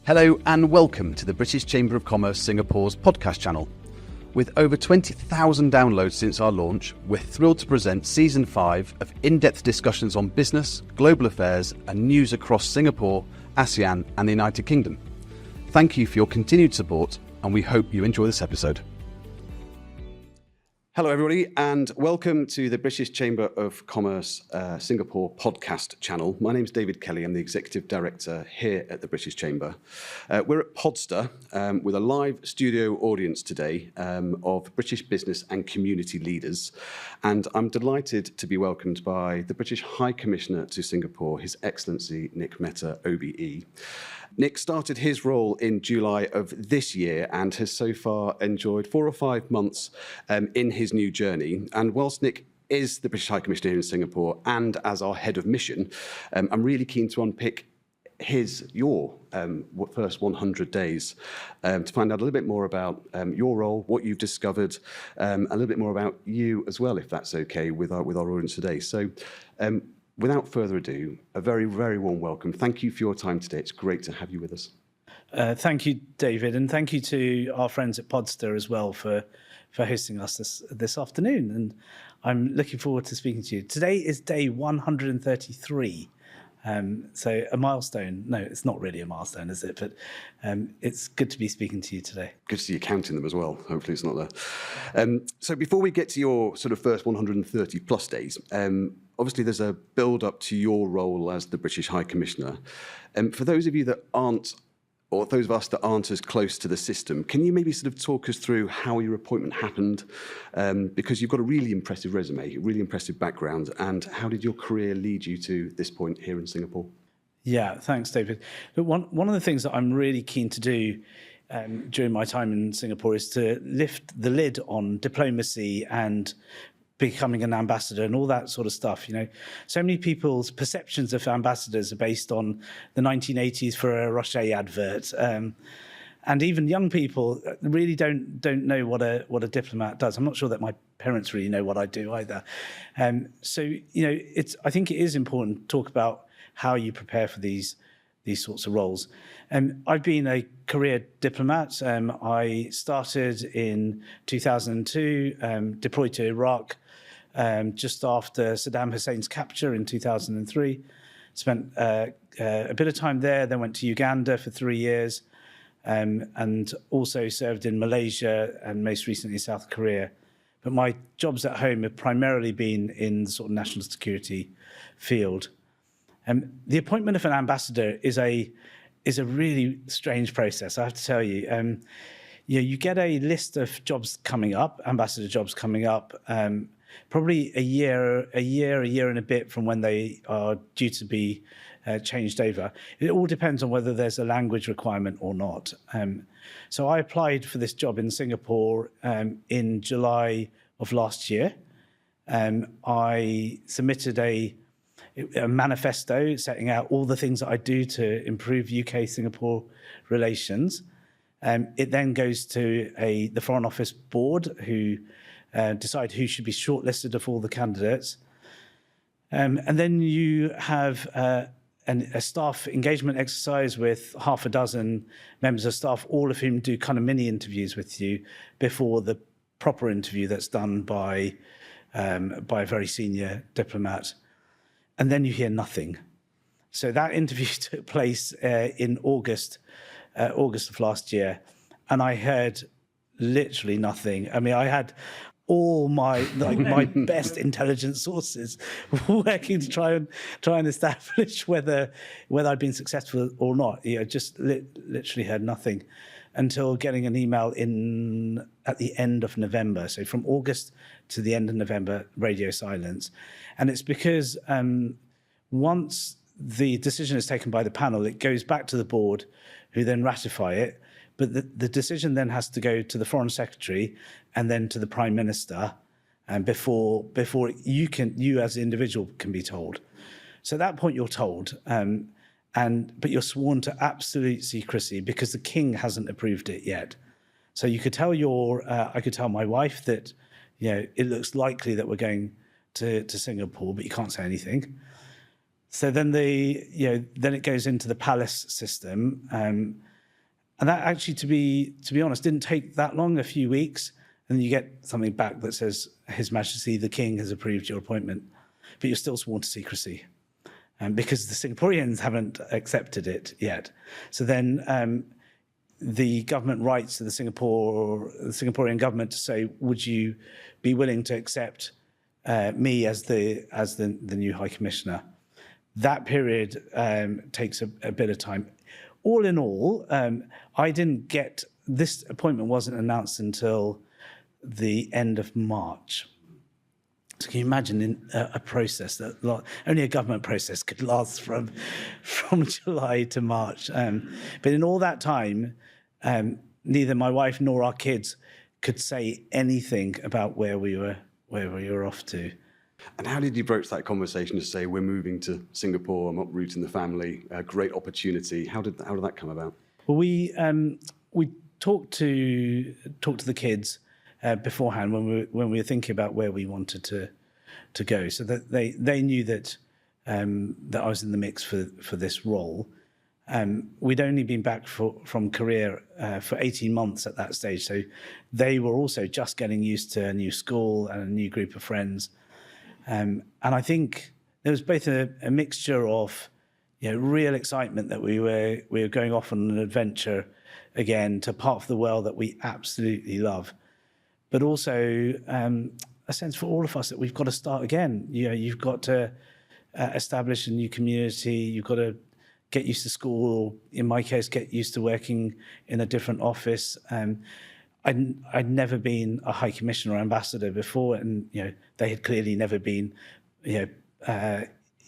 Hello and welcome to the British Chamber of Commerce Singapore's podcast channel. With over 20,000 downloads since our launch, we're thrilled to present Season 5 of in-depth discussions on business, global affairs and news across Singapore, ASEAN and the United Kingdom. Thank you for your continued support and we hope you enjoy this episode. Hello everybody and welcome to the British Chamber of Commerce Singapore podcast channel. My name is David Kelly, I'm the Executive Director here at the British Chamber. We're at Podster with a live studio audience today of British business and community leaders, and I'm delighted to be welcomed by the British High Commissioner to Singapore, His Excellency Nik Mehta OBE. Nik started his role in July of this year and has so far enjoyed 4 or 5 months in his new journey. And whilst Nik is the British High Commissioner here in Singapore and as our head of mission, I'm really keen to unpick your first 100 days to find out a little bit more about your role, what you've discovered, a little bit more about you as well, if that's okay with our audience today. So. Without further ado, a very, very warm welcome. Thank you for your time today. It's great to have you with us. Thank you, David, and thank you to our friends at Podster as well for hosting us this afternoon. And I'm looking forward to speaking to you. Today is day 133. So a milestone. No, it's not really a milestone, is it? But it's good to be speaking to you today. Good to see you counting them as well. Hopefully it's not there. So before we get to your sort of first 130 plus days, obviously there's a build-up to your role as the British High Commissioner. For those of you that aren't, or those of us that aren't as close to the system, can you maybe sort of talk us through how your appointment happened? Because you've got a really impressive resume, a really impressive background, and how did your career lead you to this point here in Singapore? Yeah, thanks, David. But one of the things that I'm really keen to do during my time in Singapore is to lift the lid on diplomacy and becoming an ambassador and all that sort of stuff. You know, so many people's perceptions of ambassadors are based on the 1980s for a Rocher advert. And even young people really don't know what a diplomat does. I'm not sure that my parents really know what I do either. So, you know, I think it is important to talk about how you prepare for these sorts of roles. I've been a career diplomat. I started in 2002, deployed to Iraq just after Saddam Hussein's capture in 2003. Spent a bit of time there, then went to Uganda for 3 years, and also served in Malaysia and most recently South Korea. But my jobs at home have primarily been in the sort of national security field. The appointment of an ambassador is a really strange process, I have to tell you. You get a list of jobs coming up, ambassador jobs coming up, probably a year and a bit from when they are due to be changed over. It all depends on whether there's a language requirement or not. So I applied for this job in Singapore in July of last year. I submitted a manifesto setting out all the things that I do to improve UK-Singapore relations. It then goes to the Foreign Office board who decide who should be shortlisted of all the candidates. And then you have a staff engagement exercise with half a dozen members of staff, all of whom do kind of mini interviews with you before the proper interview that's done by a very senior diplomat. And then you hear nothing. So that interview took place in August of last year, and I heard literally nothing. I mean, I had all my best intelligence sources working to try and establish whether I'd been successful or not. You know, just literally heard nothing until getting an email at the end of November. So from August to the end of November, radio silence. And it's because once the decision is taken by the panel, it goes back to the board who then ratify it. But the decision then has to go to the Foreign Secretary and then to the Prime Minister, and before you as an individual can be told. So at that point you're told, but you're sworn to absolute secrecy because the King hasn't approved it yet. So you could tell I could tell my wife that, you know, it looks likely that we're going to Singapore, but you can't say anything. So then then it goes into the palace system, And that actually, to be honest, didn't take that long, a few weeks, and then you get something back that says, His Majesty the King has approved your appointment, but you're still sworn to secrecy. Because the Singaporeans haven't accepted it yet. So then the government writes to the Singaporean government to say, would you be willing to accept me as the new High Commissioner? That period takes a bit of time. All in all, this appointment wasn't announced until the end of March. So can you imagine a process that only a government process could last from July to March? But in all that time, neither my wife nor our kids could say anything about where we were off to. And how did you broach that conversation to say, we're moving to Singapore, I'm uprooting the family, a great opportunity? How did that come about? Well, we talked to the kids beforehand when we were thinking about where we wanted to go, so that they knew that I was in the mix for this role. We'd only been back from Korea for 18 months at that stage, so they were also just getting used to a new school and a new group of friends. And I think there was both a mixture of real excitement that we were going off on an adventure again to part of the world that we absolutely love, but also a sense for all of us that we've got to start again. You've got to establish a new community. You've got to get used to school, or in my case, get used to working in a different office. I'd never been a High Commissioner or Ambassador before, and they had clearly never been, in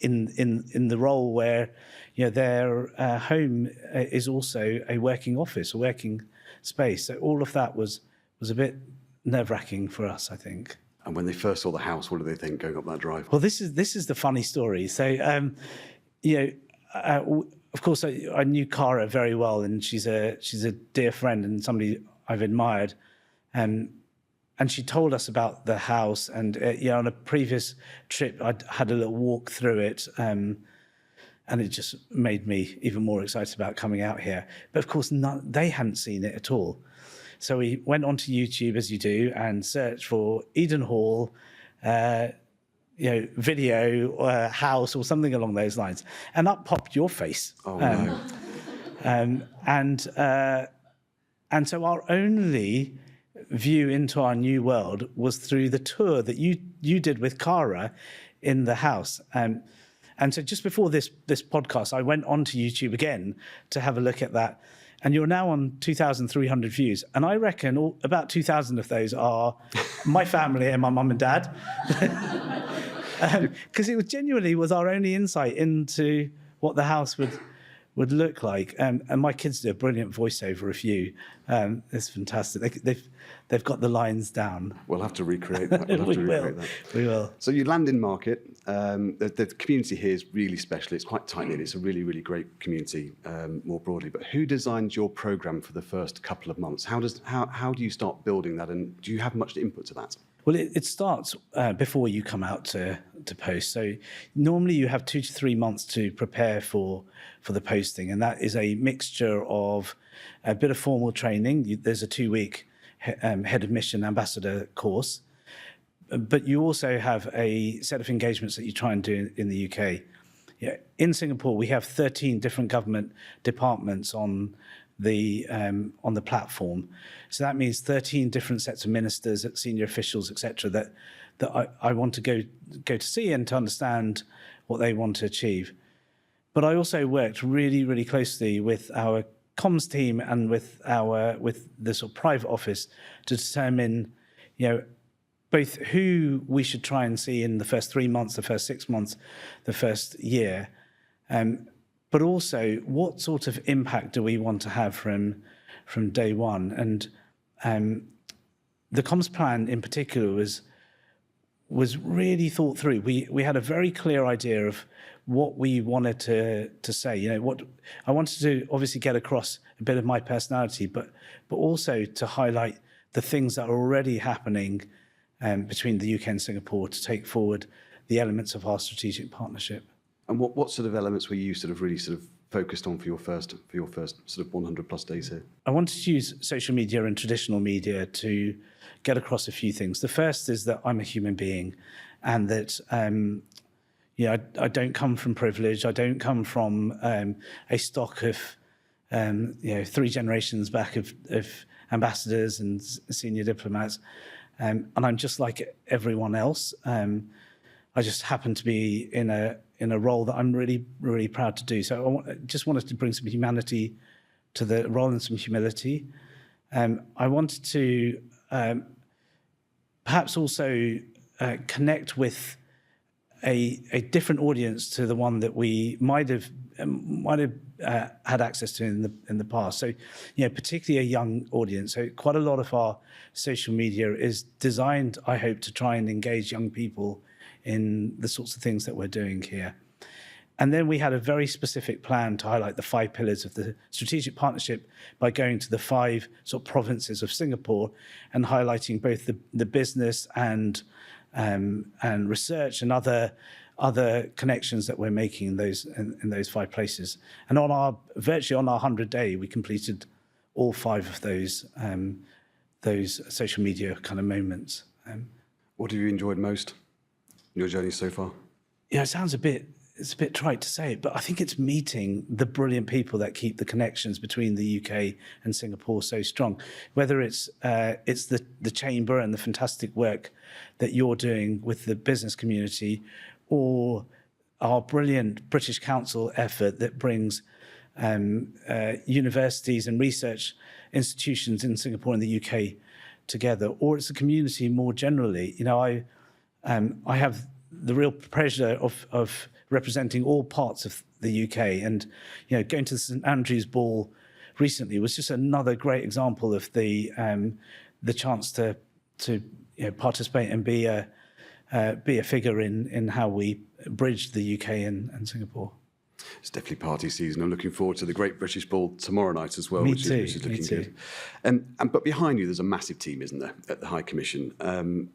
the role where their home is also a working office, a working space. So all of that was a bit nerve-wracking for us, I think. And when they first saw the house, what did they think going up that drive? Well, this is the funny story. So, of course, I knew Cara very well, and she's a dear friend and somebody I've admired. And she told us about the house, and on a previous trip, I'd had a little walk through it, and it just made me even more excited about coming out here. But of course, they hadn't seen it at all. So we went onto YouTube, as you do, and searched for Eden Hall, video, house, or something along those lines, and up popped your face. Oh no! And so our only view into our new world was through the tour that you did with Cara in the house. And so just before this podcast, I went onto YouTube again to have a look at that. And you're now on 2,300 views. And I reckon about 2,000 of those are my family and my mum and dad. Because it genuinely was our only insight into what the house would look like. And my kids do a brilliant voiceover of you. It's fantastic. They've got the lines down. We'll have to recreate that. We will. So you land in market. The community here is really special. It's quite tight-knit. It's a really, really great community more broadly. But who designed your programme for the first couple of months? How do you start building that? And do you have much input to that? Well, it starts before you come out to post. So normally you have 2 to 3 months to prepare for the posting, and that is a mixture of a bit of formal training. There's a 2-week head of mission ambassador course, but you also have a set of engagements that you try and do in the UK. In Singapore, we have 13 different government departments on the platform. So that means 13 different sets of ministers, senior officials, etc., that I want to go to see and to understand what they want to achieve. But I also worked really, really closely with our comms team and with the sort of private office to determine, both who we should try and see in the first 3 months, the first 6 months, the first year, but also what sort of impact do we want to have from day one. And the comms plan in particular was really thought through. We had a very clear idea of what we wanted to say. What I wanted to obviously get across a bit of my personality, but also to highlight the things that are already happening between the UK and Singapore to take forward the elements of our strategic partnership. And what sort of elements were you really focused on for your first sort of 100 plus days here? I wanted to use social media and traditional media to get across a few things. The first is that I'm a human being, and that I don't come from privilege. I don't come from a stock of 3 generations back of ambassadors and senior diplomats, and I'm just like everyone else. I just happen to be in a role that I'm really, really proud to do. So I just wanted to bring some humanity to the role and some humility. I wanted to perhaps also connect with a different audience to the one that we might have had access to in the past. So, particularly a young audience. So quite a lot of our social media is designed, I hope, to try and engage young people in the sorts of things that we're doing here. And then we had a very specific plan to highlight the 5 pillars of the strategic partnership by going to the 5 sort of provinces of Singapore and highlighting both the business and research and other connections that we're making in those 5 places. And virtually on our 100th day, we completed all 5 of those social media kind of moments. What have you enjoyed most in your journey so far? Yeah, it's a bit trite to say, but I think it's meeting the brilliant people that keep the connections between the UK and Singapore so strong. Whether it's the Chamber and the fantastic work that you're doing with the business community, or our brilliant British Council effort that brings universities and research institutions in Singapore and the UK together, or it's the community more generally. I have the real pleasure of representing all parts of the UK, and going to the St Andrew's Ball recently was just another great example of the chance to participate and be a figure in how we bridge the UK and Singapore. It's definitely party season. I'm looking forward to the Great British Ball tomorrow night as well, Me which too. is looking good. But behind you, there's a massive team, isn't there, at the High Commission? And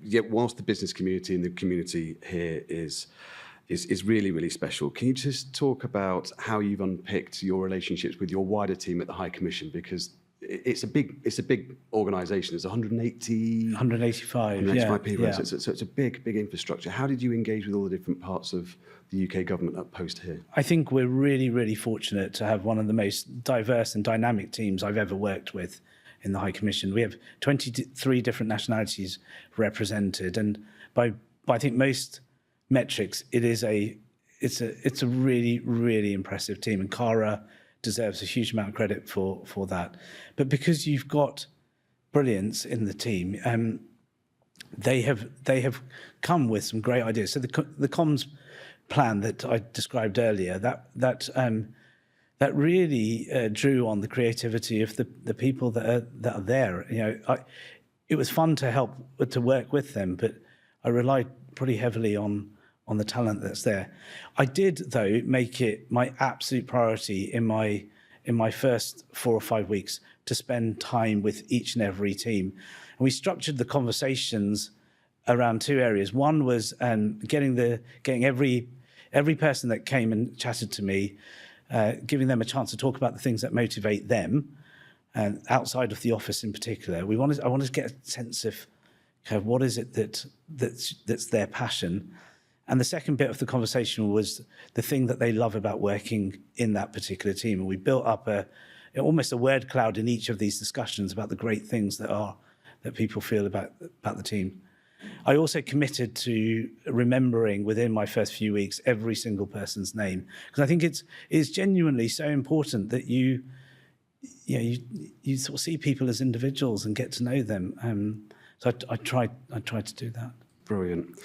yet, whilst the business community and the community here is really, really special, can you just talk about how you've unpicked your relationships with your wider team at the High Commission? Because it's a big organisation. There's 185 people. Yeah. So it's a big infrastructure. How did you engage with all the different parts of the UK government up post here? I think we're really, really fortunate to have one of the most diverse and dynamic teams I've ever worked with in the High Commission. We have 23 different nationalities represented, and by I think most metrics, it's a really, really impressive team, and Cara deserves a huge amount of credit for that. But because you've got brilliance in the team, they have come with some great ideas. So the comms plan that I described earlier, that really drew on the creativity of the people that are there. It was fun to work with them, but I relied pretty heavily on the talent that's there. I did, though, make it my absolute priority in my first 4 or 5 weeks to spend time with each and every team. And we structured the conversations around 2 areas. One was getting every person that came and chatted to me, giving them a chance to talk about the things that motivate them, outside of the office in particular. I wanted to get a sense of kind of what is it that's their passion. And the second bit of the conversation was the thing that they love about working in that particular team. And we built up almost a word cloud in each of these discussions about the great things that people feel about the team. I also committed to remembering within my first few weeks every single person's name, because I think it's genuinely so important that you sort of see people as individuals and get to know them. So I tried to do that. Brilliant.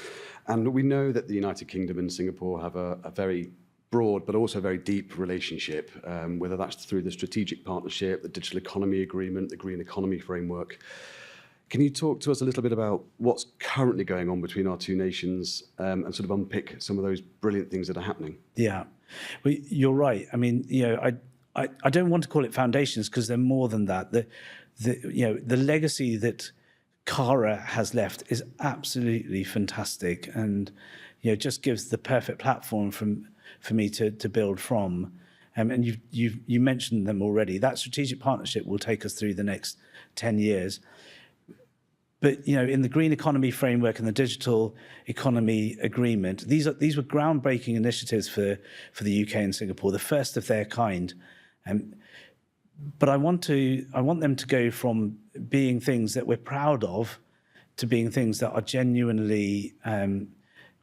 And we know that the United Kingdom and Singapore have a very broad but also very deep relationship, whether that's through the strategic partnership, the digital economy agreement, the green economy framework. Can you talk to us a little bit about what's currently going on between our 2 nations, and sort of unpick some of those brilliant things that are happening? Yeah, well, you're right. I mean, I don't want to call it foundations because they're more than that. The legacy that Cara has left is absolutely fantastic, and just gives the perfect platform for me to build from. And you mentioned them already. That strategic partnership will take us through the next 10 years. But in the green economy framework and the digital economy agreement, these were groundbreaking initiatives for the UK and Singapore, the first of their kind. But I want them to go from being things that we're proud of to being things that are genuinely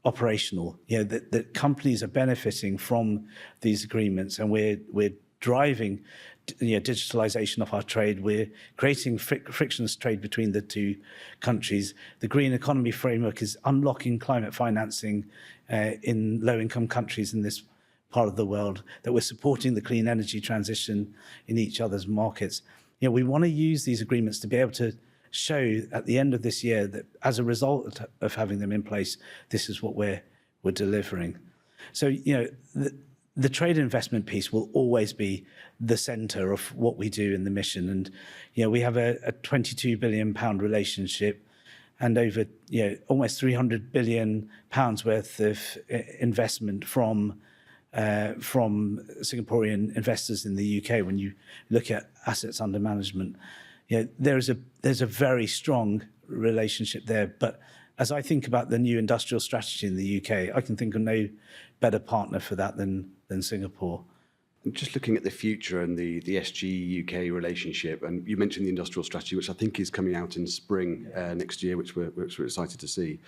operational. That companies are benefiting from these agreements, and we're driving digitalization of our trade. We're creating frictionless trade between the two countries. The green economy framework is unlocking climate financing in low-income countries in this part of the world, that we're supporting the clean energy transition in each other's markets. We want to use these agreements to be able to show at the end of this year that as a result of having them in place, this is what we're delivering. So, the trade investment piece will always be the centre of what we do in the mission. And, we have a £22 billion relationship and over, almost £300 billion worth of investment from Singaporean investors in the UK. When you look at assets under management, there's a very strong relationship there. But as I think about the new industrial strategy in the UK, I can think of no better partner for that than Singapore. Just looking at the future and the SG UK relationship, and you mentioned the industrial strategy, which I think is coming out in spring next year, which we're excited to see.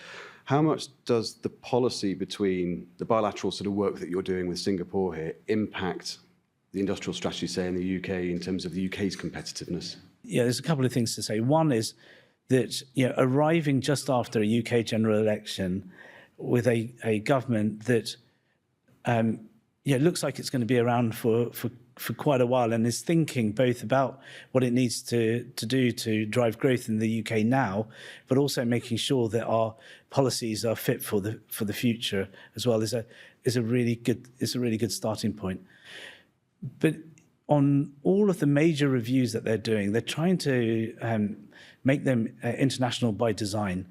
How much does the policy between the bilateral sort of work that you're doing with Singapore here impact the industrial strategy, say, in the UK in terms of the UK's competitiveness? Yeah, there's a couple of things to say. One is that arriving just after a UK general election with a government that looks like it's going to be around for quite a while, and is thinking both about what it needs to do to drive growth in the UK now, but also making sure that our policies are fit for the future as well, is a really good starting point. But on all of the major reviews that they're doing, they're trying to make them international by design.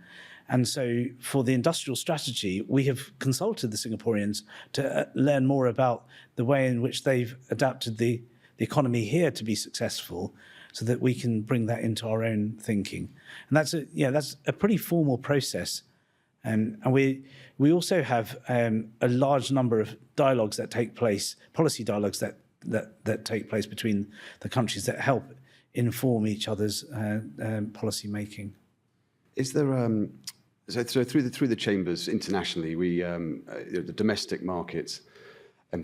And so for the industrial strategy, we have consulted the Singaporeans to learn more about the way in which they've adapted the economy here to be successful, so that we can bring that into our own thinking. And that's a pretty formal process. And we also have a large number of dialogues that take place, policy dialogues that take place between the countries that help inform each other's policy making. Is there so through the chambers internationally, we the domestic market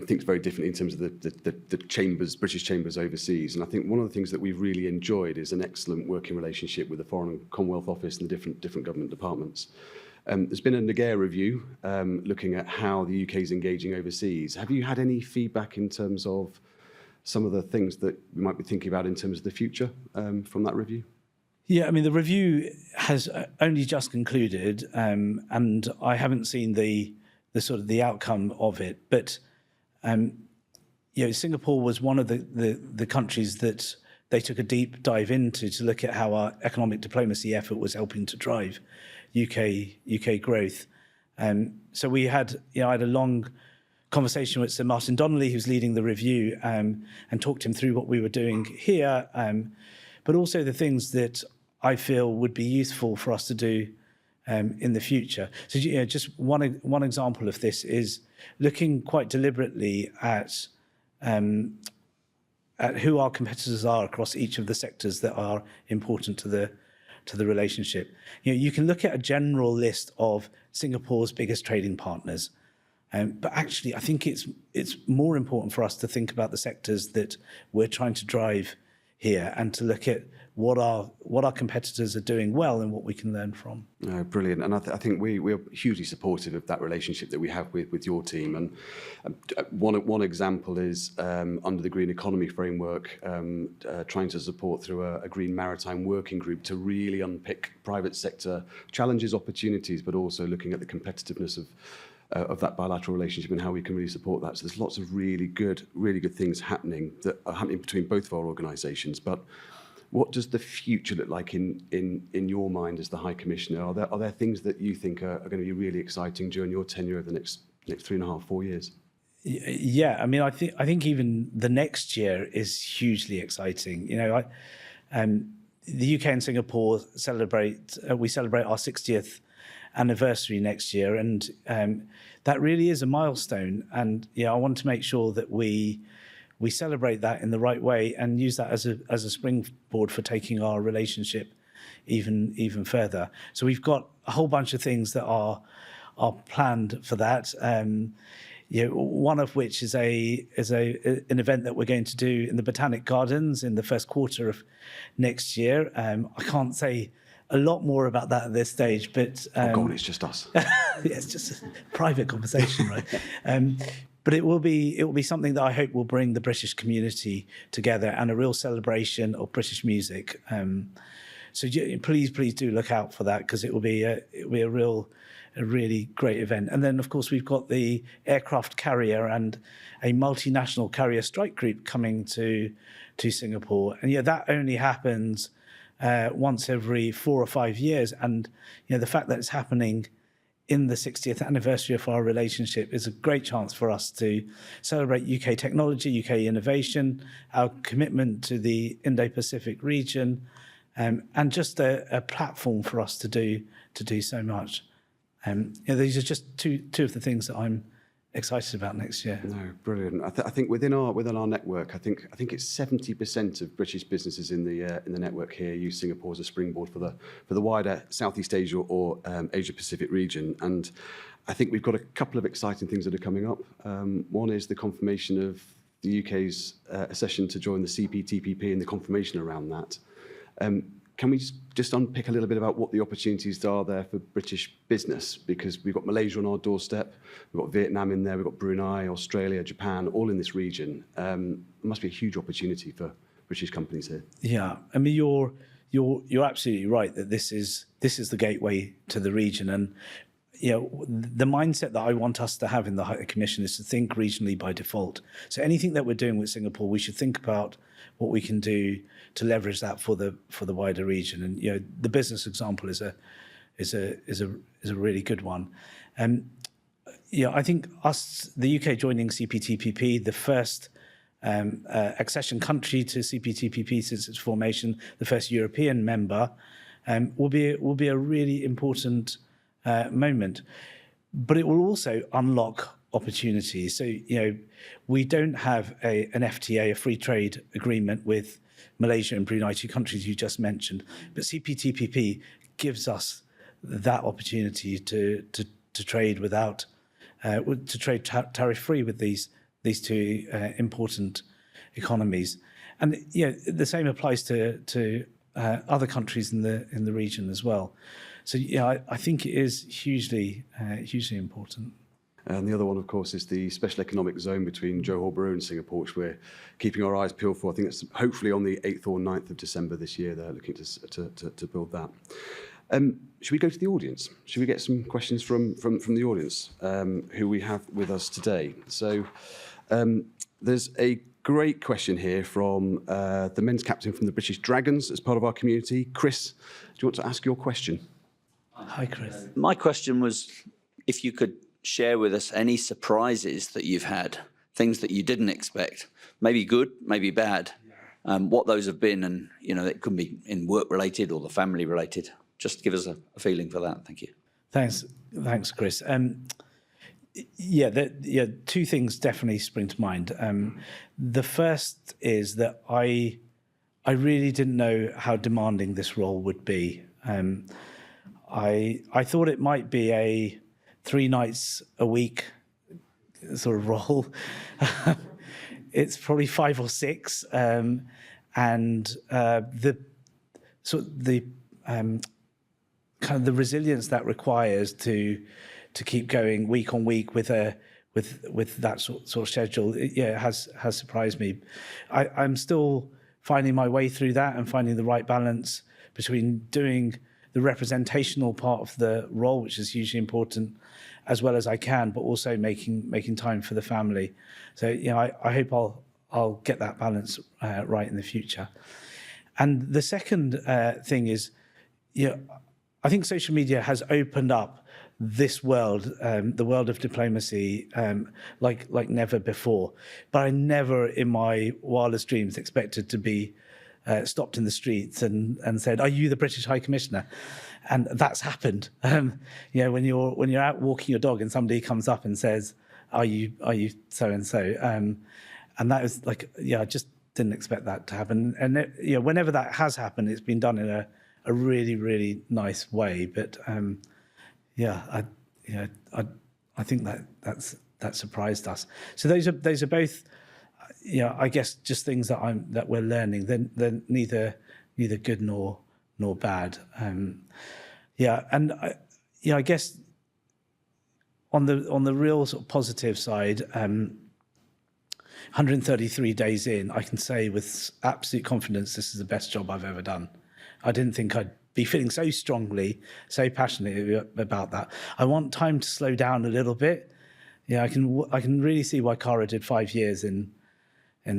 thinks very differently in terms of the chambers, British chambers overseas. And I think one of the things that we've really enjoyed is an excellent working relationship with the Foreign and Commonwealth Office and the different government departments. There's been a Niger review looking at how the UK is engaging overseas. Have you had any feedback in terms of some of the things that we might be thinking about in terms of the future from that review? Yeah, I mean, the review has only just concluded, and I haven't seen the sort of the outcome of it. But Singapore was one of the countries that they took a deep dive into to look at how our economic diplomacy effort was helping to drive UK growth. So we had I had a long conversation with Sir Martin Donnelly, who's leading the review, and talked him through what we were doing here, but also the things that I feel would be useful for us to do in the future. So just one example of this is looking quite deliberately at who our competitors are across each of the sectors that are important to the relationship. You can look at a general list of Singapore's biggest trading partners, but actually I think it's more important for us to think about the sectors that we're trying to drive here, and to look at what our competitors are doing well and what we can learn from. Brilliant. And I think we're hugely supportive of that relationship that we have with your team. And one example is under the Green Economy Framework, trying to support through a Green Maritime Working Group to really unpick private sector challenges, opportunities, but also looking at the competitiveness of that bilateral relationship and how we can really support that. So there's lots of really good things happening between both of our organisations. But what does the future look like in your mind as the High Commissioner? Are there things that you think are going to be really exciting during your tenure over the next 3.5, 4 years? Yeah, I mean, I think even the next year is hugely exciting. The UK and Singapore celebrate our 60th anniversary next year, and that really is a milestone. And I want to make sure that we celebrate that in the right way and use that as a springboard for taking our relationship even further. So we've got a whole bunch of things that are planned for that. One of which is an event that we're going to do in the Botanic Gardens in the first quarter of next year. I can't say a lot more about that at this stage, but go on, it's just us. It's just a private conversation, right? But it will be something that I hope will bring the British community together and a real celebration of British music. So please do look out for that, because it will be a really great event. And then, of course, we've got the aircraft carrier and a multinational carrier strike group coming to Singapore. And that only happens once every 4 or 5 years. And the fact that it's happening in the 60th anniversary of our relationship is a great chance for us to celebrate UK technology, UK innovation, our commitment to the Indo-Pacific region, and just a platform for us to do so much. These are just two of the things that I'm excited about next year. No, brilliant. I think within our network, I think it's 70% of British businesses in the network here use Singapore as a springboard for the wider Southeast Asia or Asia Pacific region. And I think we've got a couple of exciting things that are coming up. One is the confirmation of the UK's accession to join the CPTPP and the confirmation around that. Can we just unpick a little bit about what the opportunities are there for British business? Because we've got Malaysia on our doorstep, we've got Vietnam in there, we've got Brunei, Australia, Japan, all in this region. There must be a huge opportunity for British companies here. Yeah, I mean, you're absolutely right that this is the gateway to the region, and the mindset that I want us to have in the High Commission is to think regionally by default. So anything that we're doing with Singapore, we should think about what we can do to leverage that for the wider region. And the business example is a really good one. I think the UK joining CPTPP, the first accession country to CPTPP since its formation, the first European member, will be a really important moment. But it will also unlock opportunities. So we don't have an FTA, a free trade agreement with Malaysia and Brunei, 2 countries you just mentioned, but CPTPP gives us that opportunity to trade tariff free with these 2 important economies, and the same applies to other countries in the region as well. So I think it is hugely important. And the other one, of course, is the special economic zone between Johor Bahru and Singapore, which we're keeping our eyes peeled for. I think it's hopefully on the 8th or 9th of December this year. They're looking to build that. Should we go to the audience? Should we get some questions from the audience who we have with us today? So there's a great question here from the men's captain from the British Dragons as part of our community. Chris, do you want to ask your question? Hi, Chris. My question was if you could share with us any surprises that you've had, things that you didn't expect, maybe good, maybe bad, what those have been, and it could be in work related or the family related. Just give us a feeling for that. Thank you. Thanks, Chris. 2 things definitely spring to mind. The first is that I really didn't know how demanding this role would be. I thought it might be a 3 nights a week sort of role. It's probably 5 or 6, and the kind of the resilience that requires to keep going week on week with that sort of schedule, has surprised me. I'm still finding my way through that and finding the right balance between doing the representational part of the role, which is hugely important, as well as I can, but also making time for the family. So I hope I'll get that balance right in the future. And the second thing is, I think social media has opened up this world, the world of diplomacy, like never before. But I never, in my wildest dreams, expected to be stopped in the streets and said, "Are you the British High Commissioner?" And that's happened. When you're out walking your dog and somebody comes up and says, "Are you so and so?" And that was like, I just didn't expect that to happen. And whenever that has happened, it's been done in a really, really nice way. But I think that surprised us. So those are both, I guess, just things that we're learning. They're neither good nor bad. And I guess on the real sort of positive side, 133 days in, I can say with absolute confidence, this is the best job I've ever done. I didn't think I'd be feeling so strongly, so passionately about that. I want time to slow down a little bit. I can really see why Cara did 5 years in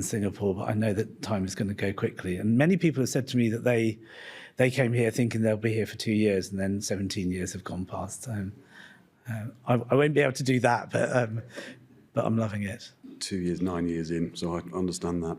Singapore, but I know that time is going to go quickly. And many people have said to me that they came here thinking they'll be here for 2 years, and then 17 years have gone past. I won't be able to do that, but I'm loving it. 2 years, 9 years in, so I understand that.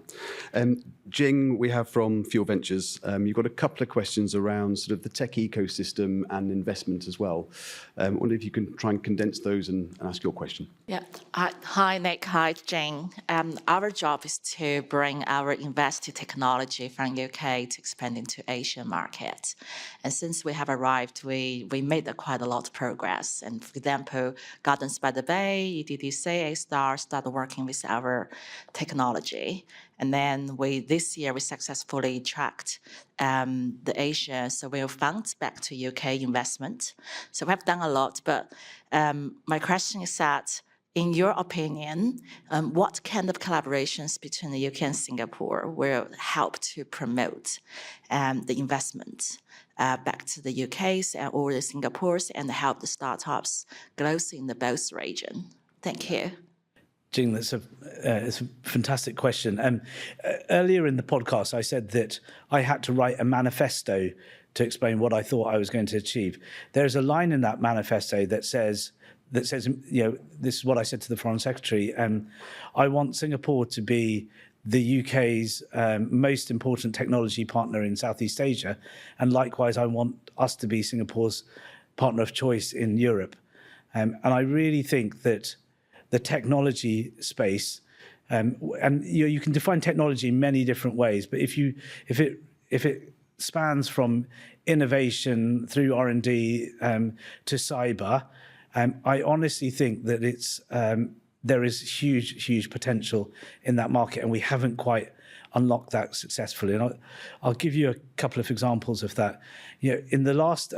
Jing, we have from Fuel Ventures. You've got a couple of questions around sort of the tech ecosystem and investment as well. I wonder if you can try and condense those and ask your question. Yeah. Hi, Nick. Hi, Jane. Our job is to bring our invested technology from UK to expand into Asian market. And since we have arrived, we made quite a lot of progress. And for example, Gardens by the Bay, EDDC, A-Star started working with our technology. And then this year we successfully tracked the Asia, so we found back to UK investment. So we have done a lot, but my question is that, in your opinion, what kind of collaborations between the UK and Singapore will help to promote the investment back to the UK's or the Singapore's and help the startups grow in the both region? Thank you. Jing, it's a fantastic question. Earlier in the podcast, I said that I had to write a manifesto to explain what I thought I was going to achieve. There's a line in that manifesto that says, this is what I said to the Foreign Secretary, I want Singapore to be the UK's most important technology partner in Southeast Asia, and likewise, I want us to be Singapore's partner of choice in Europe. And I really think that the technology space, and you can define technology in many different ways, but if it spans from innovation through R&D to cyber, I honestly think that there is huge potential in that market, and we haven't quite unlocked that successfully. And I'll give you a couple of examples of that. In the last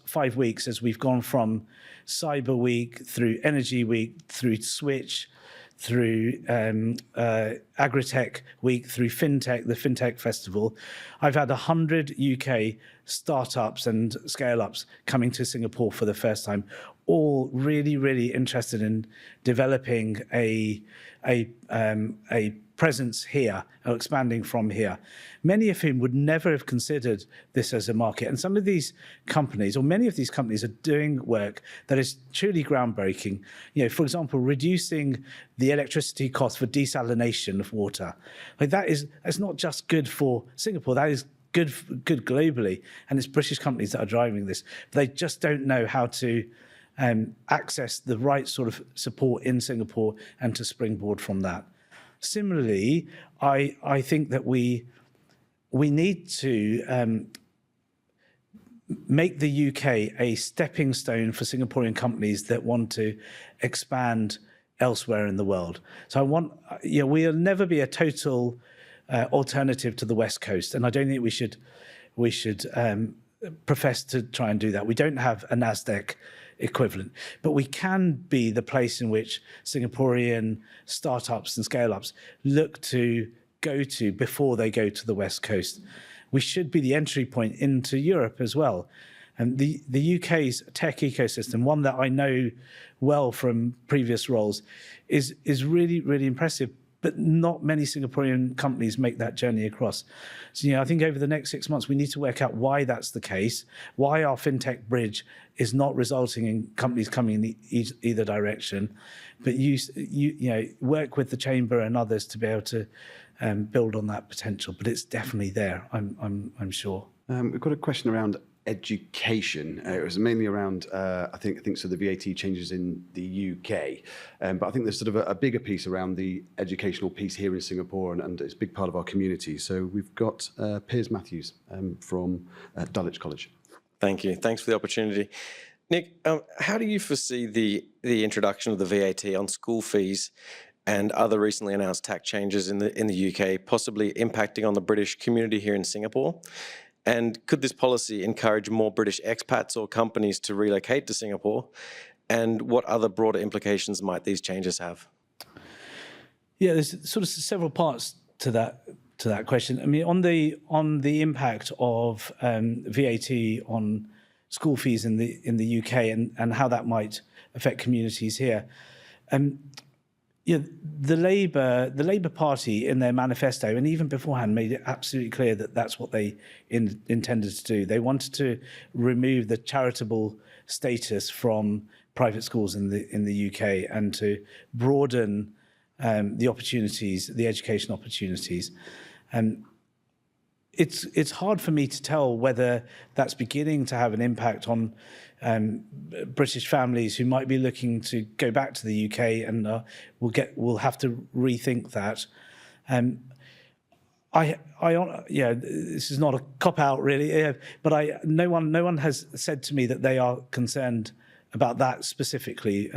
5 weeks, as we've gone from Cyber Week through Energy Week through Switch, through Agritech Week, through FinTech, the FinTech Festival, I've had 100 UK startups and scale-ups coming to Singapore for the first time, all really interested in developing a presence here, or expanding from here. Many of whom would never have considered this as a market. And some of these companies, or many of these companies, are doing work that is truly groundbreaking. For example, reducing the electricity cost for desalination of water. That's not just good for Singapore, that is good globally. And it's British companies that are driving this. They just don't know how to access the right sort of support in Singapore and to springboard from that. Similarly, I think that we need to make the UK a stepping stone for Singaporean companies that want to expand elsewhere in the world. So we'll never be a total alternative to the West Coast, and I don't think we should profess to try and do that. We don't have a NASDAQ equivalent, but we can be the place in which Singaporean startups and scale-ups look to go to before they go to the West Coast. We should be the entry point into Europe as well. And the UK's tech ecosystem, one that I know well from previous roles, is really impressive. but not many Singaporean companies make that journey across. So, I think over the next 6 months, we need to work out why that's the case, why our fintech bridge is not resulting in companies coming in either direction. But you work with the Chamber and others to be able to build on that potential. But it's definitely there, I'm sure. We've got a question around education. It was mainly around, I think so the VAT changes in the UK, but I think there's sort of a bigger piece around the educational piece here in Singapore, and it's a big part of our community. So we've got Piers Matthews from Dulwich College. Thank you. Thanks for the opportunity. Nick, how do you foresee the introduction of the VAT on school fees and other recently announced tax changes in the UK possibly impacting on the British community here in Singapore? And could this policy encourage more British expats or companies to relocate to Singapore? And what other broader implications might these changes have? Yeah, there's sort of several parts to that question. I mean, on the impact of VAT on school fees in the UK and how that might affect communities here. The Labour Party in their manifesto, and even beforehand, made it absolutely clear that that's what they intended to do. They wanted to remove the charitable status from private schools in the UK and to broaden the opportunities, the education opportunities. It's hard for me to tell whether that's beginning to have an impact on British families who might be looking to go back to the UK and will have to rethink that. This is not a cop-out really, but no one has said to me that they are concerned about that specifically.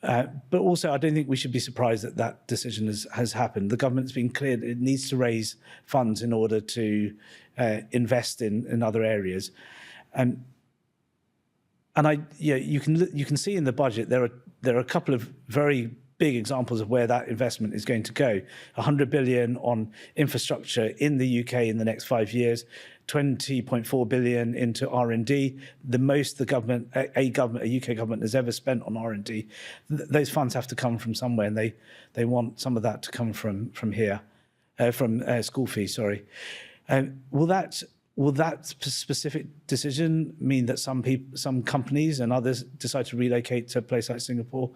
But also, I don't think we should be surprised that that decision has happened. The government's been clear that it needs to raise funds in order to invest in other areas, and you can see in the budget there are a couple of very big examples of where that investment is going to go. 100 billion on infrastructure in the UK in the next 5 years, 20.4 billion into R&D, the most a UK government has ever spent on R&D. Those funds have to come from somewhere, and they want some of that to come from here, from school fees. Sorry, will that specific decision mean that some companies and others decide to relocate to a place like Singapore?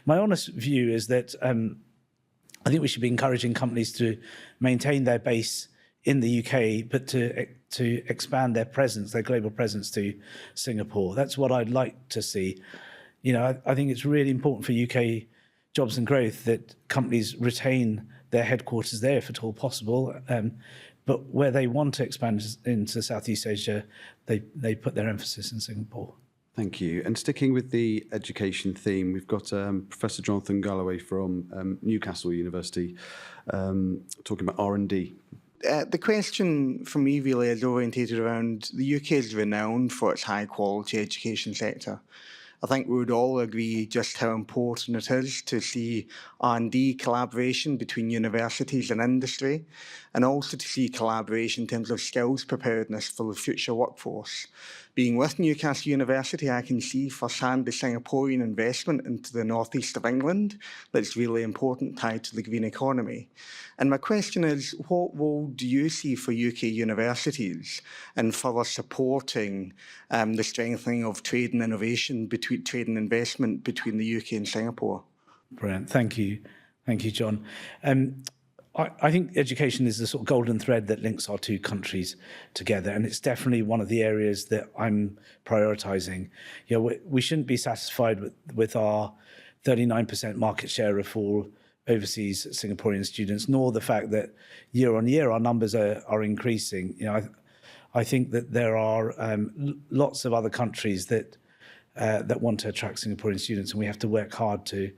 My honest view is that I think we should be encouraging companies to maintain their base in the UK, but to expand their presence, their global presence to Singapore. That's what I'd like to see. I think it's really important for UK jobs and growth that companies retain their headquarters there, if at all possible. But where they want to expand into Southeast Asia, they put their emphasis in Singapore. Thank you. And sticking with the education theme, we've got Professor Jonathan Galloway from Newcastle University talking about R&D. The question for me really is orientated around the UK is renowned for its high quality education sector. I think we would all agree just how important it is to see R&D collaboration between universities and industry, and also to see collaboration in terms of skills preparedness for the future workforce. Being with Newcastle University, I can see firsthand the Singaporean investment into the northeast of England that's really important, tied to the green economy. And my question is, what role do you see for UK universities in further supporting the strengthening of trade and innovation, between trade and investment between the UK and Singapore? Brilliant. Thank you, John. I think education is the sort of golden thread that links our two countries together, and it's definitely one of the areas that I'm prioritising. We shouldn't be satisfied with our 39% market share of all overseas Singaporean students, nor the fact that year on year our numbers are increasing. I think that there are lots of other countries that want to attract Singaporean students, and we have to work hard to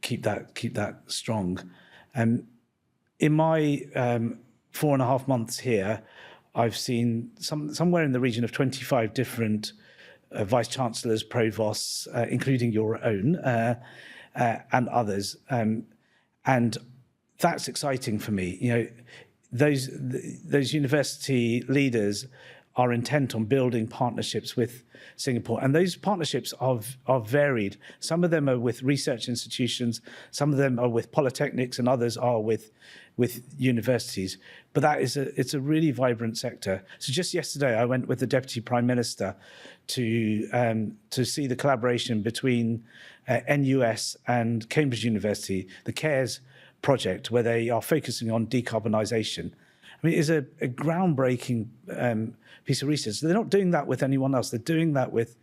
keep that strong. In my 4.5 months here, I've seen somewhere in the region of 25 different vice-chancellors, provosts, including your own, and others. And that's exciting for me. Those university leaders are intent on building partnerships with Singapore. And those partnerships are varied. Some of them are with research institutions, some of them are with polytechnics, and others are with universities. But it's a really vibrant sector. So just yesterday, I went with the Deputy Prime Minister to see the collaboration between NUS and Cambridge University, the CARES project, where they are focusing on decarbonisation. I mean, it's a groundbreaking piece of research. They're not doing that with anyone else. They're doing that with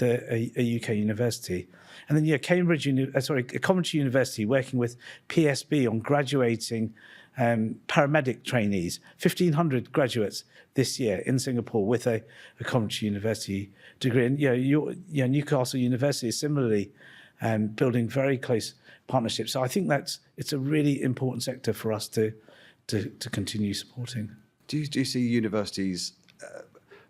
a UK university. And then, Coventry University working with PSB on graduating paramedic trainees, 1,500 graduates this year in Singapore with a Coventry University degree. And Newcastle University is similarly building very close partnerships. So I think it's a really important sector for us to continue supporting. Do you see universities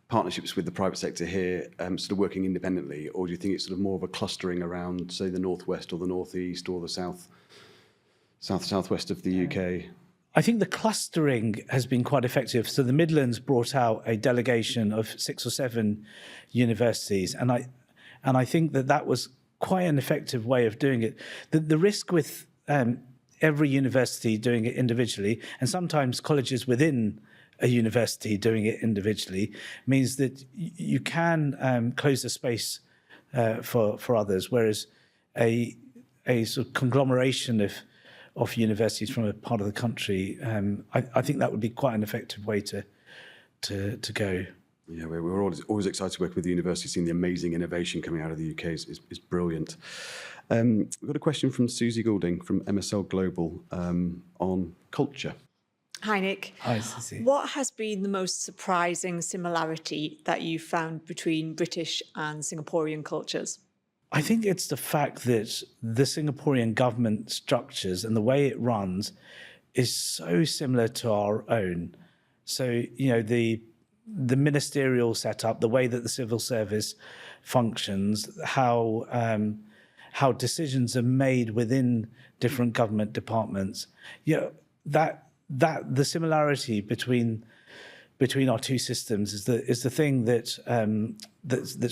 partnerships with the private sector here sort of working independently, or do you think it's sort of more of a clustering around, say, the northwest or the northeast or the southwest of the UK? I think the clustering has been quite effective. So the Midlands brought out a delegation of 6 or 7 universities, and I think that was quite an effective way of doing it. The risk with every university doing it individually, and sometimes colleges within a university doing it individually, means that you can close the space for others, whereas a sort of conglomeration of universities from a part of the country, I think that would be quite an effective way to go. Yeah, we're always excited to work with the university, seeing the amazing innovation coming out of the UK is brilliant. We've got a question from Susie Goulding from MSL Global on culture. Hi, Nick. Hi, Susie. What has been the most surprising similarity that you found between British and Singaporean cultures? I think it's the fact that the Singaporean government structures and the way it runs is so similar to our own. So, the ministerial setup, the way that the civil service functions, how decisions are made within different government departments, that the similarity between our two systems is the thing that's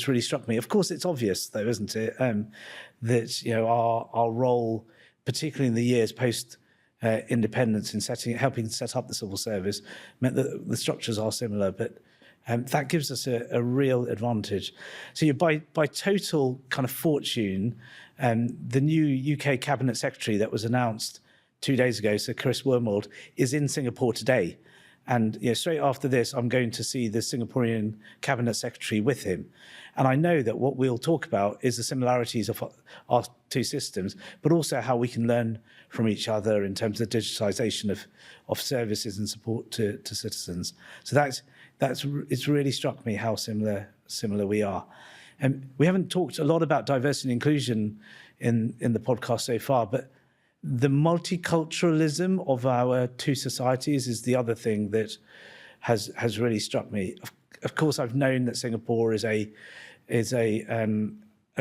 really struck me. Of course, it's obvious, though, isn't it, that our role, particularly in the years post independence, in helping set up the civil service, meant that the structures are similar, but that gives us a real advantage. So by total kind of fortune, the new UK Cabinet Secretary that was announced 2 days ago, so Chris Wormold, is in Singapore today. And straight after this, I'm going to see the Singaporean Cabinet Secretary with him. And I know that what we'll talk about is the similarities of our two systems, but also how we can learn from each other in terms of digitization of services and support to citizens. So it's really struck me how similar we are. And we haven't talked a lot about diversity and inclusion in the podcast so far, but the multiculturalism of our two societies is the other thing that has really struck me. Of course, I've known that Singapore has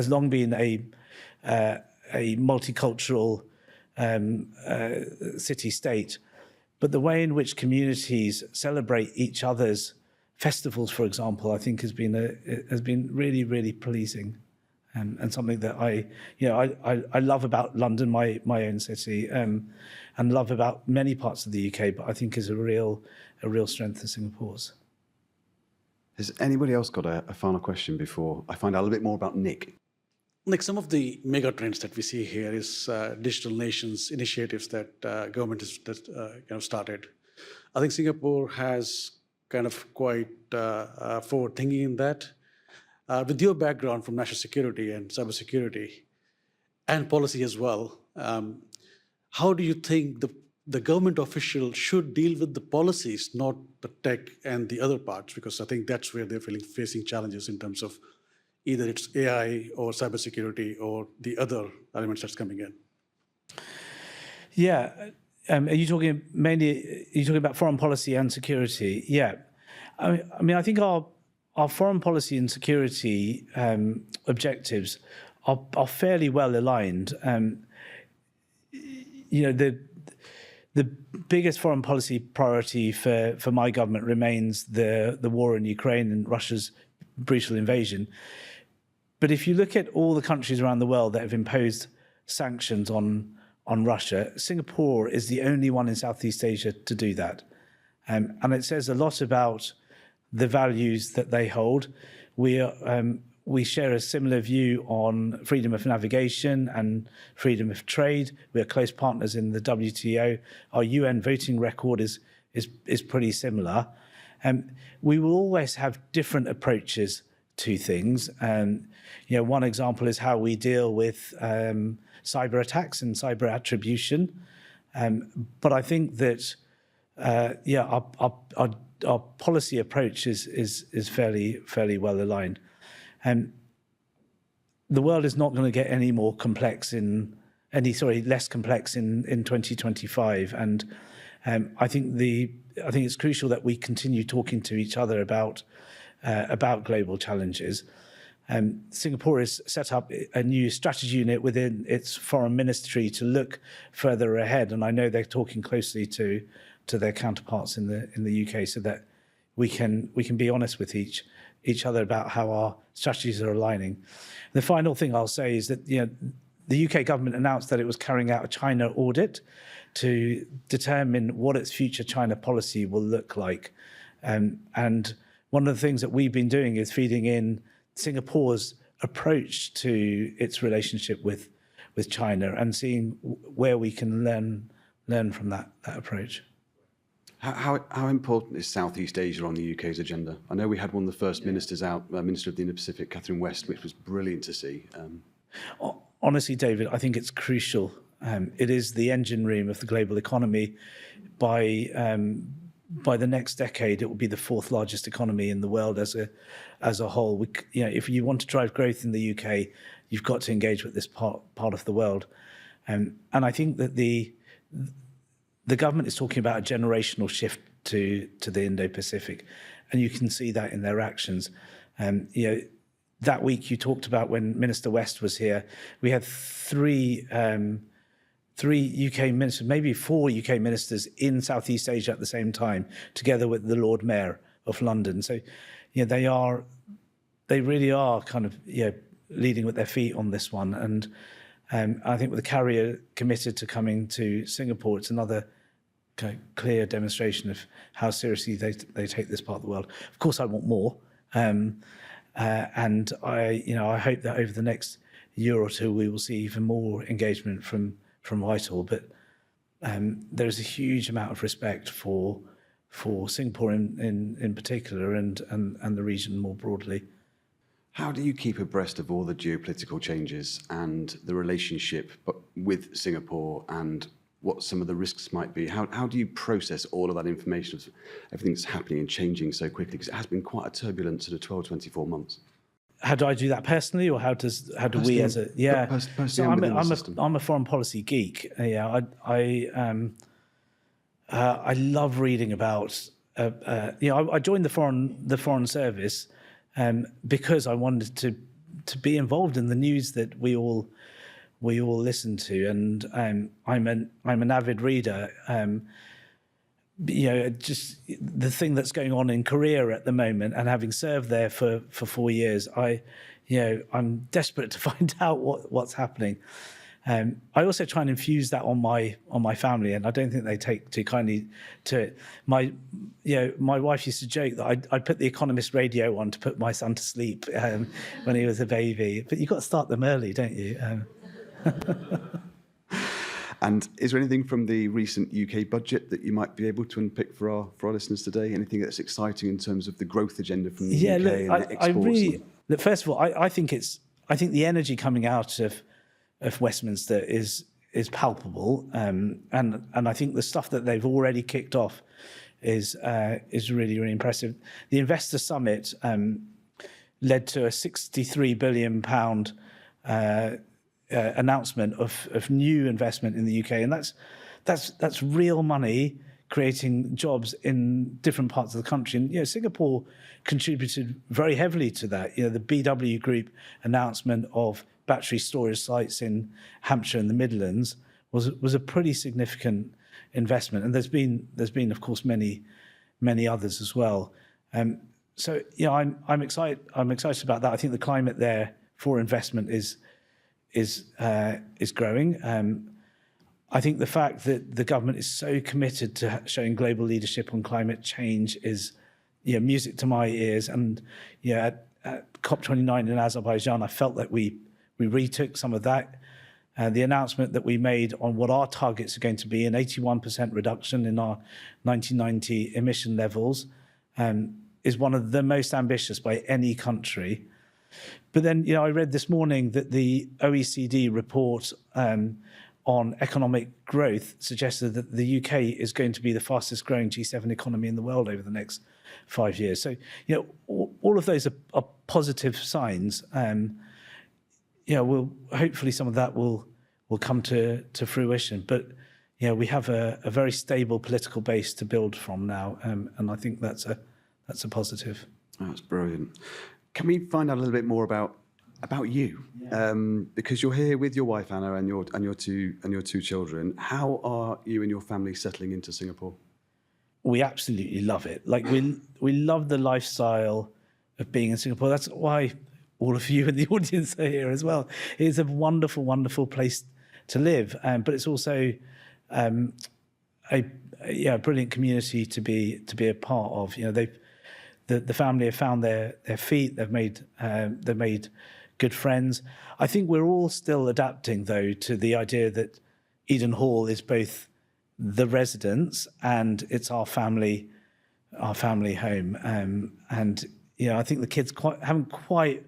long been a multicultural city-state, but the way in which communities celebrate each other's festivals, for example, I think has been really, really pleasing. And something that I love about London, my own city, and love about many parts of the UK, but I think is a real strength of Singapore's. Has anybody else got a final question before I find out a little bit more about Nick? Nick, some of the mega trends that we see here is digital nations initiatives that government has started. I think Singapore has kind of quite forward thinking in that. With your background from national security and cybersecurity and policy as well, how do you think the government official should deal with the policies, not the tech and the other parts? Because I think that's where they're facing challenges in terms of either it's AI or cybersecurity or the other elements that's coming in. Yeah. Are you talking about foreign policy and security? Yeah. I mean, I think our foreign policy and security objectives are fairly well aligned. The the biggest foreign policy priority for my government remains the war in Ukraine and Russia's brutal invasion. But if you look at all the countries around the world that have imposed sanctions on Russia, Singapore is the only one in Southeast Asia to do that. And it says a lot about the values that they hold. We share a similar view on freedom of navigation and freedom of trade. We're close partners in the WTO. Our UN voting record is pretty similar. We will always have different approaches to things. One example is how we deal with cyber attacks and cyber attribution. But I think that our policy approach is fairly well aligned. The world is not going to get any more complex less complex in 2025, and I think it's crucial that we continue talking to each other about global challenges. Singapore has set up a new strategy unit within its foreign ministry to look further ahead, and I know they're talking closely to their counterparts in the UK so that we can be honest with each other about how our strategies are aligning. The final thing I'll say is that the UK government announced that it was carrying out a China audit to determine what its future China policy will look like. And one of the things that we've been doing is feeding in Singapore's approach to its relationship with China and seeing where we can learn from that approach. How important is Southeast Asia on the UK's agenda? I know we had one of the first ministers out, Minister of the Indo-Pacific, Catherine West, which was brilliant to see. Honestly, David, I think it's crucial. It is the engine room of the global economy. By the next decade, it will be the fourth largest economy in the world as a whole. If you want to drive growth in the UK, you've got to engage with this part of the world. And I think that the government is talking about a generational shift to the Indo-Pacific, and you can see that in their actions. That week you talked about when Minister West was here, we had three UK ministers, maybe 4 UK ministers in Southeast Asia at the same time, together with the Lord Mayor of London. So, they really are kind of leading with their feet on this one. And I think with the carrier committed to coming to Singapore, it's another kind of clear demonstration of how seriously they take this part of the world. Of course, I want more, and I hope that over the next year or two we will see even more engagement from Whitehall. But there's a huge amount of respect for Singapore in particular and the region more broadly. How do you keep abreast of all the geopolitical changes and the relationship with Singapore and what some of the risks might be? How do you process all of that information, of everything that's happening and changing so quickly? Because it has been quite a turbulent sort of 12, 24 months. How do I do that personally, or how do we as a So I'm a foreign policy geek. I love reading about. I joined the foreign service because I wanted to be involved in the news that we all listen to, and I'm an avid reader. Just the thing that's going on in Korea at the moment, and having served there for 4 years, I'm desperate to find out what's happening. I also try and infuse that on my family, and I don't think they take too kindly to it. My wife used to joke that I'd put the Economist radio on to put my son to sleep when he was a baby. But you've got to start them early, don't you? And is there anything from the recent UK budget that you might be able to unpick for our listeners today? Anything that's exciting in terms of the growth agenda from the UK and exports? First of all, I think the energy coming out of Westminster is palpable, and I think the stuff that they've already kicked off is really, really impressive. The Investor Summit led to a £63 billion announcement of new investment in the UK, and that's real money creating jobs in different parts of the country. And Singapore contributed very heavily to that. The BW Group announcement of battery storage sites in Hampshire and the Midlands was a pretty significant investment, and there's been of course many others as well. So I'm excited. I'm excited about that. I think the climate there for investment is growing. I think the fact that the government is so committed to showing global leadership on climate change is music to my ears. And at COP29 in Azerbaijan, I felt that we retook some of that. The announcement that we made on what our targets are going to be, an 81% reduction in our 1990 emission levels, is one of the most ambitious by any country. But then, I read this morning that the OECD report on economic growth suggested that the UK is going to be the fastest growing G7 economy in the world over the next 5 years. So, all of those are positive signs. Hopefully some of that will come to fruition. But we have a very stable political base to build from now, and I think that's a positive. Oh, that's brilliant. Can we find out a little bit more about you? Because you're here with your wife Anna and your two children. How are you and your family settling into Singapore? We absolutely love it. Like we love the lifestyle of being in Singapore. That's why all of you in the audience are here as well. It's a wonderful, wonderful place to live, but it's also a brilliant community to be a part of. The family have found their feet. They've made good friends. I think we're all still adapting though to the idea that Eden Hall is both the residence and it's our family home. And I think the kids haven't quite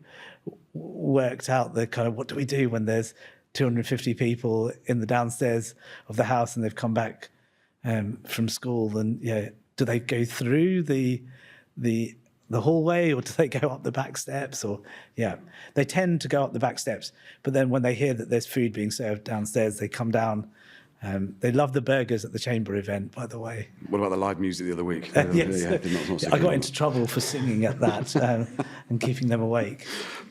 worked out the kind of what do we do when there's 250 people in the downstairs of the house and they've come back from school, and do they go through the hallway or do they go up the back steps? Or they tend to go up the back steps, but then when they hear that there's food being served downstairs, they come down. They love the burgers at the Chamber event, by the way. What about the live music the other week? Yes. I got into trouble for singing at that and keeping them awake.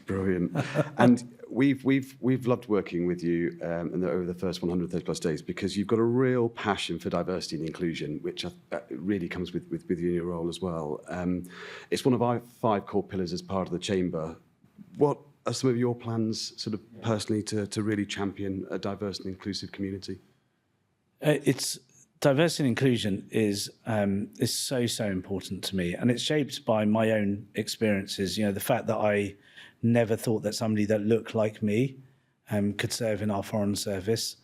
Brilliant. And we've loved working with you over the first 130 plus days, because you've got a real passion for diversity and inclusion, which really comes with you in your role as well. It's one of our 5 core pillars as part of the Chamber. What are some of your plans, sort of personally, to really champion a diverse and inclusive community? It's diversity and inclusion is so important to me, and it's shaped by my own experiences. The fact that I never thought that somebody that looked like me could serve in our foreign service.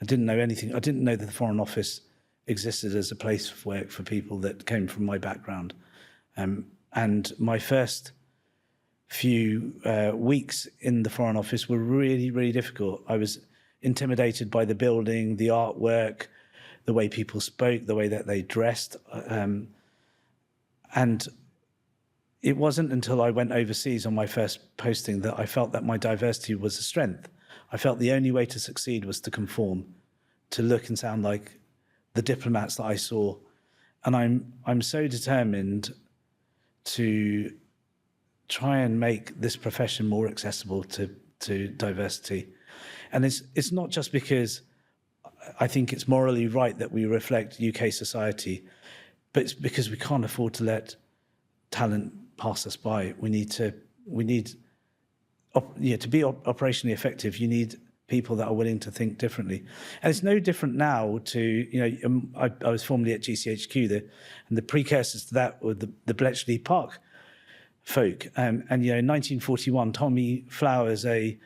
I didn't know anything. I didn't know that the Foreign Office existed as a place of work for people that came from my background. And my first few weeks in the Foreign Office were really, really difficult. I was intimidated by the building, the artwork, the way people spoke, the way that they dressed. And it wasn't until I went overseas on my first posting that I felt that my diversity was a strength. I felt the only way to succeed was to conform, to look and sound like the diplomats that I saw. And I'm so determined to try and make this profession more accessible to diversity. And it's not just because I think it's morally right that we reflect UK society, but it's because we can't afford to let talent pass us by. We need to be operationally effective. You need people that are willing to think differently. And it's no different now to, I was formerly at GCHQ, and the precursors to that were the Bletchley Park folk. And in 1941, Tommy Flowers, a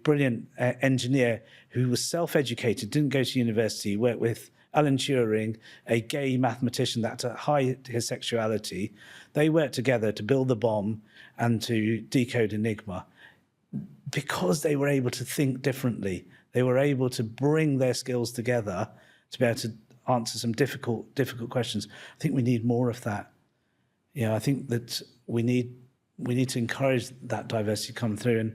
brilliant engineer who was self-educated, didn't go to university, worked with Alan Turing, a gay mathematician that had to hide his sexuality. They worked together to build the bomb and to decode Enigma. Because they were able to think differently, they were able to bring their skills together to be able to answer some difficult questions. I think we need more of that. I think that we need to encourage that diversity to come through.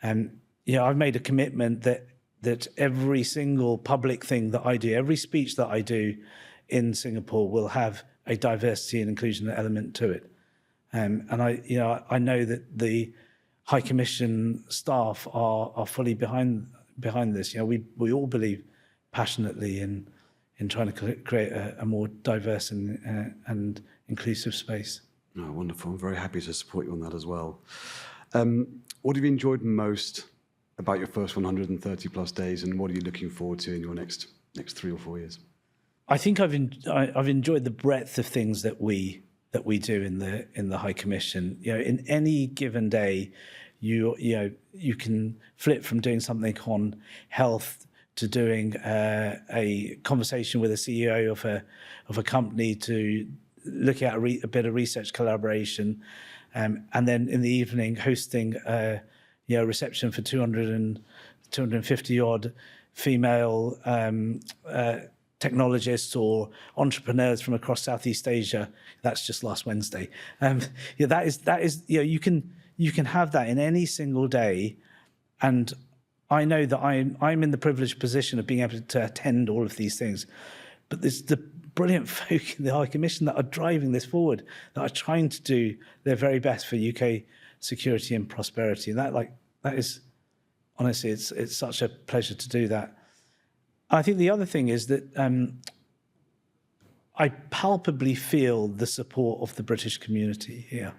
And I've made a commitment that every single public thing that I do, every speech that I do in Singapore will have a diversity and inclusion element to it. And I know that the High Commission staff are fully behind this. We all believe passionately in in trying to create a more diverse and inclusive space. Oh, wonderful. I'm very happy to support you on that as well. What have you enjoyed most about your first 130 plus days, and what are you looking forward to in your next 3 or 4 years? I think I've enjoyed the breadth of things that we do in the High Commission. In any given day, you can flip from doing something on health to doing a conversation with a CEO of a company, to looking at a bit of research collaboration, and then in the evening hosting a reception for 250 odd female technologists or entrepreneurs from across Southeast Asia. That's just last Wednesday. That is you can have that in any single day, and I know that I'm in the privileged position of being able to attend all of these things, but there's the brilliant folk in the High Commission that are driving this forward, that are trying to do their very best for UK security and prosperity, and that is honestly, it's such a pleasure to do that. I think the other thing is that I palpably feel the support of the British community here.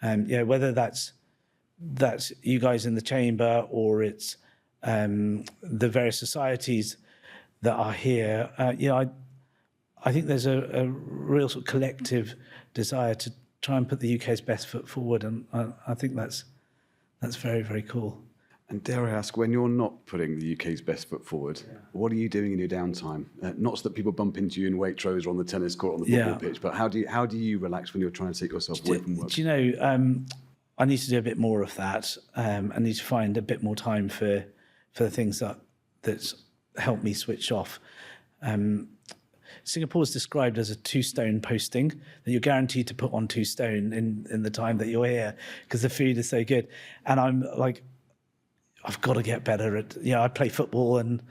Whether that's you guys in the chamber, or it's the various societies that are here. I think there's a real sort of collective desire to try and put the UK's best foot forward, and I think that's very, very cool. And dare I ask, when you're not putting the UK's best foot forward, what are you doing in your downtime? Not so that people bump into you in Waitrose or on the tennis court or on the football pitch, but how do you relax when you're trying to take yourself away from work? Do you know, I need to do a bit more of that. I need to find a bit more time for the things that help me switch off. Singapore is described as a 2-stone posting, that you're guaranteed to put on 2 stone in the time that you're here, because the food is so good. And I'm like, I've got to get better at, I play football and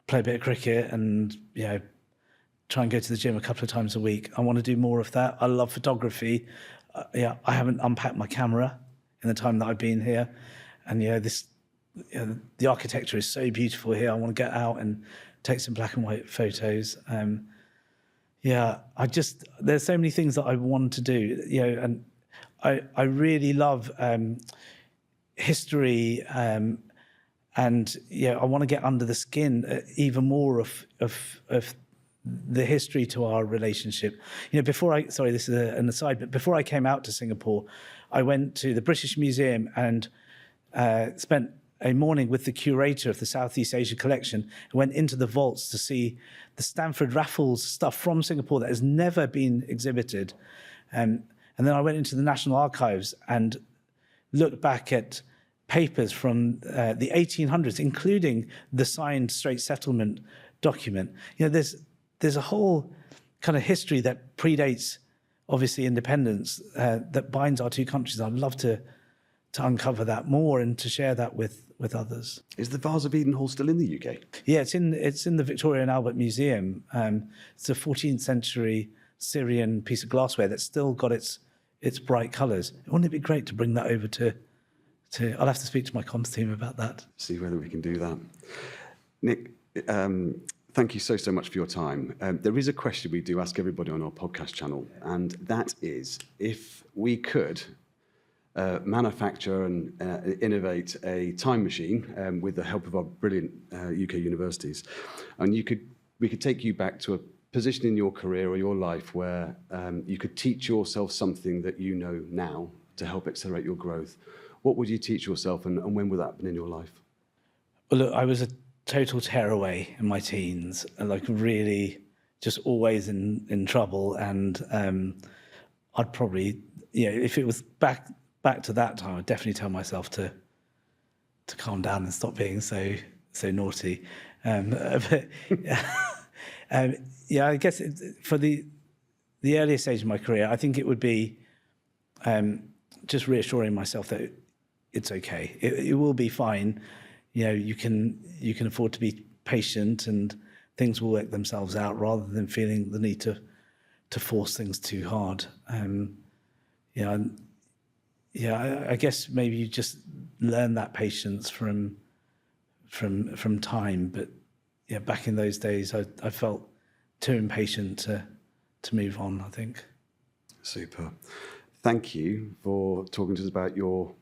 play a bit of cricket and, try and go to the gym a couple of times a week. I want to do more of that. I love photography. I haven't unpacked my camera in the time that I've been here. And, the architecture is so beautiful here. I want to get out and take some black and white photos. There's so many things that I want to do, and I really love history, and I want to get under the skin even more of the history to our relationship. Sorry, this is an aside, but before I came out to Singapore, I went to the British Museum and spent a morning with the curator of the Southeast Asia collection, and went into the vaults to see the Stanford Raffles stuff from Singapore that has never been exhibited. And then I went into the National Archives and looked back at papers from the 1800s, including the signed Straits Settlement document. There's a whole kind of history that predates, obviously, independence that binds our two countries. I'd love to uncover that more and to share that with others. Is the Vase of Eden Hall still in the UK? Yeah, it's in the Victoria and Albert Museum. It's a 14th century Syrian piece of glassware that's still got its bright colours. Wouldn't it be great to bring that over to I'll have to speak to my comms team about that. See whether we can do that. Nik, thank you so much for your time. There is a question we do ask everybody on our podcast channel, and that is, if we could manufacture and innovate a time machine with the help of our brilliant UK universities, and we could take you back to a position in your career or your life where you could teach yourself something that you know now to help accelerate your growth, what would you teach yourself, and when would that happen in your life? Well, look, I was a total tearaway in my teens, and really just always in trouble. And I'd probably, if it was back to that time, I'd definitely tell myself to calm down and stop being so naughty. I guess for the earliest stage of my career, I think it would be just reassuring myself that it's okay. It will be fine. You can afford to be patient, and things will work themselves out, rather than feeling the need to force things too hard. I guess maybe you just learn that patience from time. But back in those days, I felt too impatient to move on, I think. Super. Thank you for talking to us about your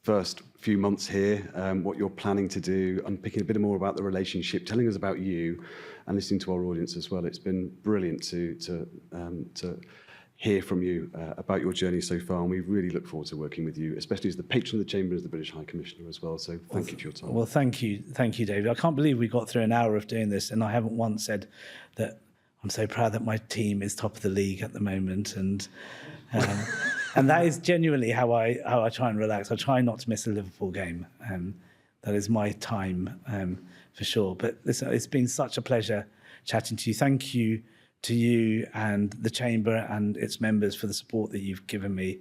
first few months here, what you're planning to do, unpicking a bit more about the relationship, telling us about you, and listening to our audience as well. It's been brilliant to hear from you about your journey so far, and we really look forward to working with you, especially as the patron of the Chamber, as the British High Commissioner as well. So thank you for your time. Well, thank you, David. I can't believe we got through an hour of doing this, and I haven't once said that I'm so proud that my team is top of the league at the moment, and that is genuinely how I try and relax. I try not to miss a Liverpool game. That is my time for sure. But listen, it's been such a pleasure chatting to you. Thank you to you and the Chamber and its members for the support that you've given me.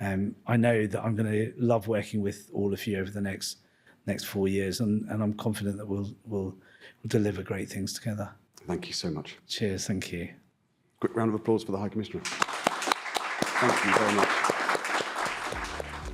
I know that I'm going to love working with all of you over the next 4 years, and I'm confident that we'll deliver great things together. Thank you so much. Cheers. Thank you. Quick round of applause for the High Commissioner. Thank you very much.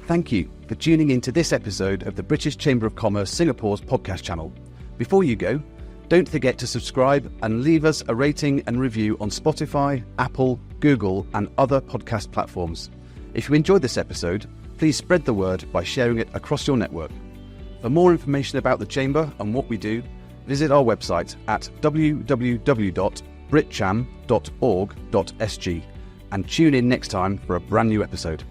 Thank you for tuning in to this episode of the British Chamber of Commerce Singapore's podcast channel. Before you go, don't forget to subscribe and leave us a rating and review on Spotify, Apple, Google, and other podcast platforms. If you enjoyed this episode, please spread the word by sharing it across your network. For more information about the Chamber and what we do, visit our website at www.britcham.org.sg and tune in next time for a brand new episode.